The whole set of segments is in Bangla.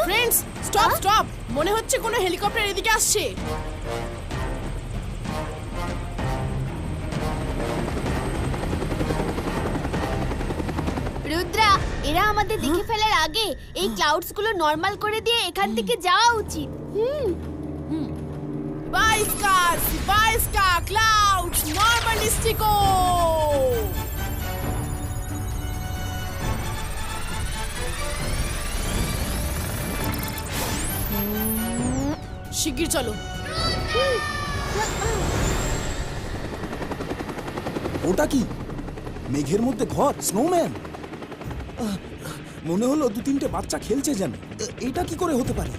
ফ্রেন্ডস, স্টপ স্টপ, মনে হচ্ছে কোনো হেলিকপ্টার এদিকে আসছে। রুদ্রা, এরা আমাদের দেখে ফেলার আগে এই ক্লাউডস গুলো নরমাল করে দিয়ে এখান থেকে যাওয়া উচিত। Vaiska, clouds, normalistico! শিগগির চলো। ওটা কি? মেঘের মধ্যে ঘর, স্নোম্যান। মনে হলো 2-3টে বাচ্চা খেলছে যেন। এটা কি করে হতে পারে?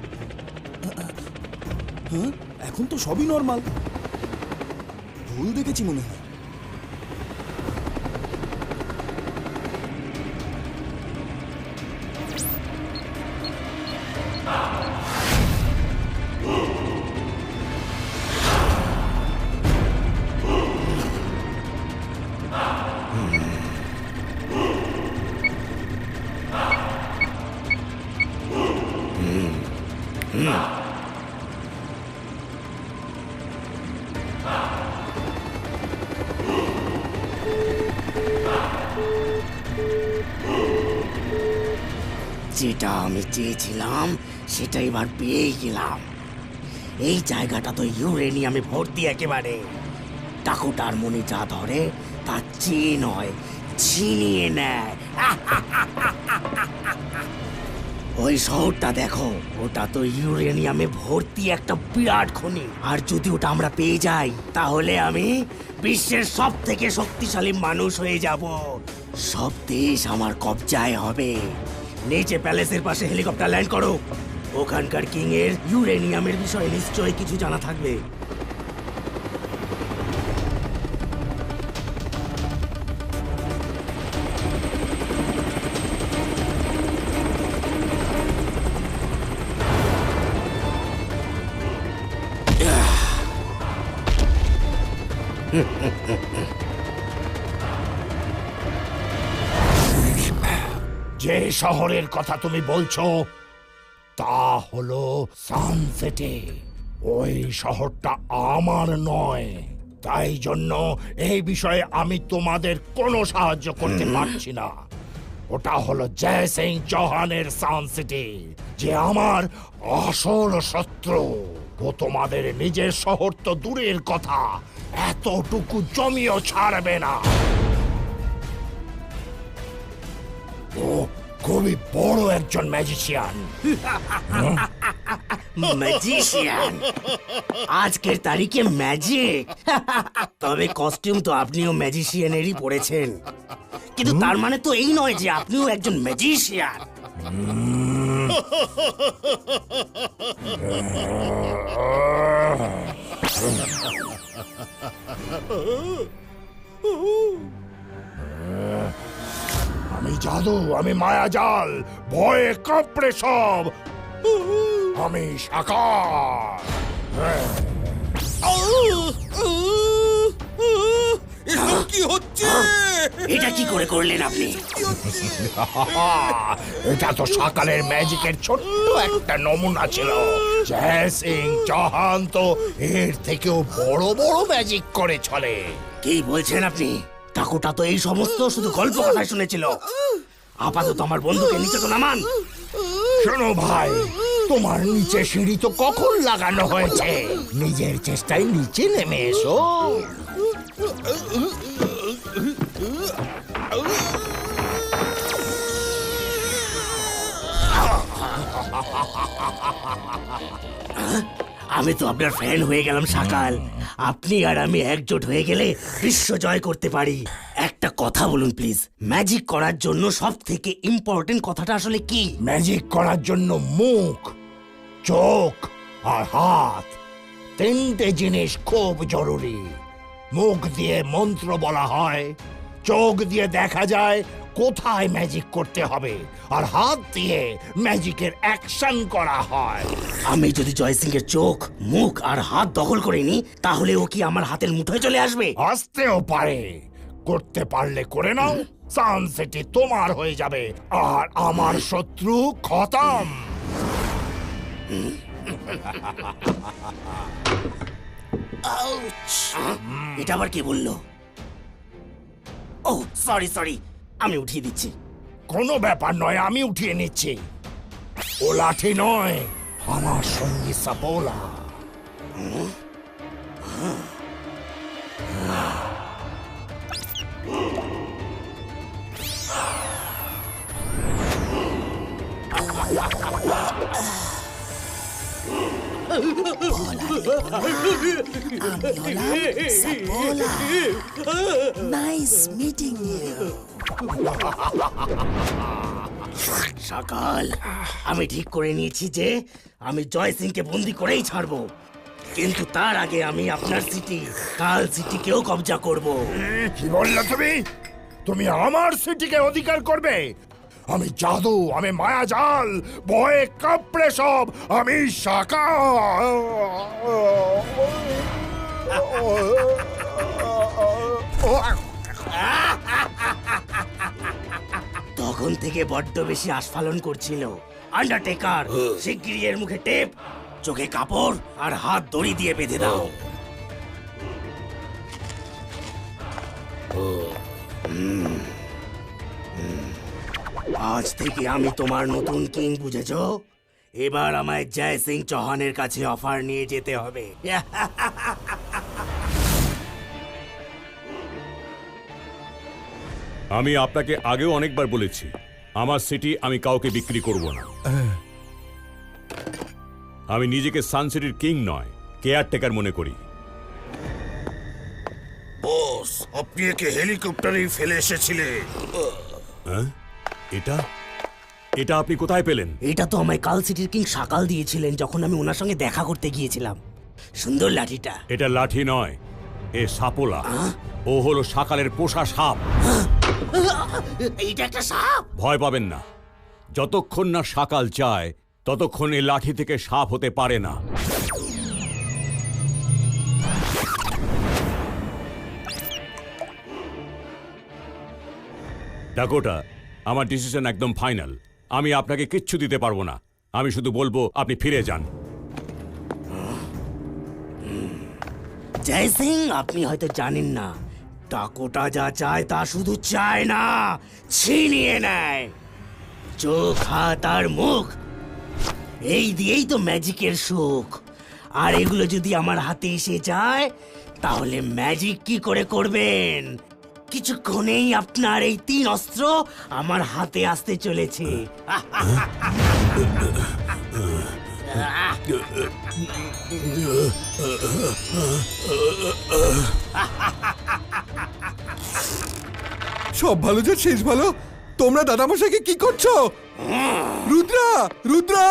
হ্যাঁ, এখন তো সবই নর্মাল। ভুল দেখেছি মনে হয়। যেটা আমি চেয়েছিলাম সেটা এবার পেয়ে গেলাম। এই জায়গাটা তো ইউরেনিয়ামে ভর্তি একেবারে। টাকুটার মনে যা ধরে তা চেয়ে নয়, ছিনিয়ে নেয়। ওই শহরটা দেখো, ওটা তো ইউরেনিয়ামে ভর্তি একটা বিরাট খনি। আর যদি ওটা আমরা পেয়ে যাই তাহলে আমি বিশ্বের সব থেকে শক্তিশালী মানুষ হয়ে যাব। সব দেশ আমার কবজায় হবে। নিচে প্যালেসের পাশে হেলিকপ্টার ল্যান্ড করো। ওখানকার কিং এর ইউরেনিয়ামের বিষয়ে নিশ্চয়ই কিছু জানা থাকবে। যে শহরের কথা তুমি বলছো তা হলো সানসেটে। ওই শহরটা আমার নয়, তাই জন্য এই বিষয়ে আমি তোমাদের কোনো সাহায্য করতে পারছি না। ওটা হলো জয় সিং চৌহানের সানসিটি, যে আমার আসল শত্রু। ও তোমাদের নিজের শহর তো দূরের কথা, এতটুকু জমিও ছাড়বে না। ও খুবই বড় একজন ম্যাজিশিয়ান। ম্যাজিশিয়ান? আজকের তারিখে ম্যাজিক? তবে কস্টিউম তো আপনিও ম্যাজিশিয়ানেরই পরেছেন, কিন্তু তার মানে তো এই নয় যে আপনিও একজন ম্যাজিশিয়ান। আমি জাদু, আমি মায়াজাল, ভয়ে কাঁপড়ে সব। আমি সাকার। এসব কি হচ্ছে? এটা কি করে করলেন আপনি? এটা তো সকালের ম্যাজিকের ছোট্ট একটা নমুনা ছিল। জয় সিং চৌহান তো এর থেকেও বড় বড় ম্যাজিক করে চলে। কি বলছেন আপনি? টাকুটা তো এই সমস্ত শুধু গল্প কথাই শুনেছিল। আপাতত আমার বন্ধুকে নিচে তো নামান। শোনো ভাই, তোমার নিচে সিঁড়ি তো কখন লাগানো হয়েছে। নিজের চেষ্টায় নিচে নেমে এসো। আমি তো আপনার ফ্যান হয়ে গেলাম সকাল। আপনি আর আমি একজোট হয়ে গেলে বিশ্ব জয় করতে পারি। একটা কথা বলুন প্লিজ, ম্যাজিক করার জন্য সব থেকে ইম্পর্টেন্ট কথাটা আসলে কি? ম্যাজিক করার জন্য মুখ, চোখ আর হাত, তিনটে জিনিস খুব জরুরি। মুখ দিয়ে মন্ত্র বলা হয়, চোখ দিয়ে দেখা যায় কোথায় ম্যাজিক করতে হবে, আর হাত দিয়ে ম্যাজিকের অ্যাকশন করা হয়। আমি যদি জয় সিং এর চোখ, মুখ আর হাত দখল করে নিই তাহলে ও কি আমার হাতের মুঠোয় চলে আসবে? আসতেও পারে, করতে পারলে করে নাও। সানসিটি তোমার হয়ে যাবে আর আমার শত্রু খতম। এটা আবার কে বললো? ও সরি সরি, আমি উঠিয়ে দিচ্ছি। কোনো ব্যাপার নয়, আমি উঠিয়ে নিচ্ছি। ও লাঠি নয়, আমার সঙ্গী সাপোলা। Nice meeting you. সকাল, আমি ঠিক করে নিয়েছি যে আমি জয় সিংকে বন্দি করেই ছাড়বো, কিন্তু তার আগে আমি আপনার সিটি কাল সিটিকেও কবজা করব। কি বললে তুমি? তুমি আমার সিটিকে অধিকার করবে? আমি জাদু, আমি মায়াজাল, ভয়ে কাঁপড়ে সব, আমি সকাল। তখন থেকে বড্ড বেশি আস্ফালন করছিল। আন্ডারটেকার, শিগগিরই এর মুখে টেপ, চোখে কাপড় আর হাত দড়ি দিয়ে বেঁধে দাও। আজ থেকে আমি তোমার নতুন কিং, বুঝেছো? এবার আমায় জয় সিং চৌহানের কাছে অফার নিয়ে যেতে হবে। আমি আপনাকে আগেও অনেকবার বলেছি, আমার সিটি আমি কাউকে বিক্রি করব না। আমি নিজেকে সান সিটির কিং নয়, কেয়ারটেকার মনে করি। বস, আপনি একে হেলিকপ্টারেই ফেলে এসেছিলেন। এটা এটা আপনি কোথায় পেলেন? এটা তো আমায় কাল সিটির কিং সকাল দিয়েছিলেন যখন আমি ওনার সঙ্গে দেখা করতে গিয়েছিলাম। সুন্দর লাঠিটা। এটা লাঠি নয়, এ সাপোলা। ও হলো সকালের পোষা সাপ। এইটা একটা সাপ? ভয় পাবেন না, যতক্ষণ না সকাল চায় ততক্ষণ এই লাঠি থেকে সাপ হতে পারে না। ডাকোটা, আমার ডিসিশন একদম ফাইনাল। আমি আপনাকে কিচ্ছু দিতে পারবো না। আমি শুধু বলবো আপনি ফিরে যান। জয় সিং, আপনি হয়তো জানেন না, ডাকোটা যা চায় তা শুধু চায় না, ছিনিয়ে নেয়। চোখ, হাত আর মুখ, এই দিয়েই তো ম্যাজিকের সুখ। আর এগুলো যদি আমার হাতে এসে যায় তাহলে ম্যাজিক কি করে করবেন? কিছুক্ষণেই আপনার এই 3 অস্ত্র আমার হাতে আসতে চলেছে। সব ভালো যে শেষ ভালো। তোমরা দাদামশাইকে কি করছো? রুদ্রা, রুদ্রা!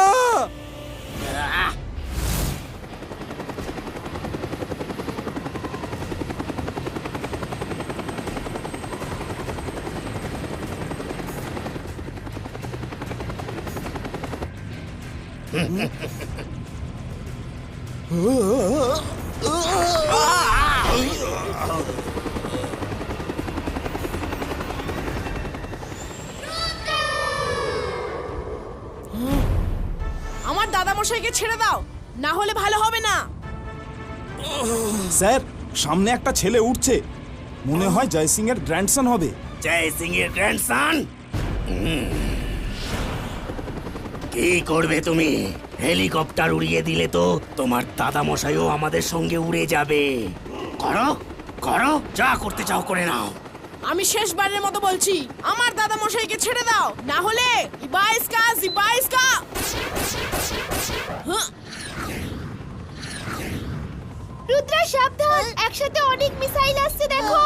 আমার দাদামশাইকে ছেড়ে দাও, না হলে ভালো হবে না। স্যার, সামনে একটা ছেলে উঠছে, মনে হয় জয় সিং এর গ্র্যান্ডসন হবে। জয় সিং এর গ্র্যান্ডসন? কি করবে তুমি? হেলিকপ্টার উড়িয়ে দিলে তো তোমার দাদা মশাইও আমাদের সঙ্গে উড়ে যাবে। করো করো, যা করতে চাও করে নাও। আমি শেষবারের মতো বলছি, আমার দাদামশাইকে ছেড়ে দাও, না হলে জিবাইসকা। রুদ্রা সাবধান, একসাথে অনেক মিসাইল আসছে দেখো।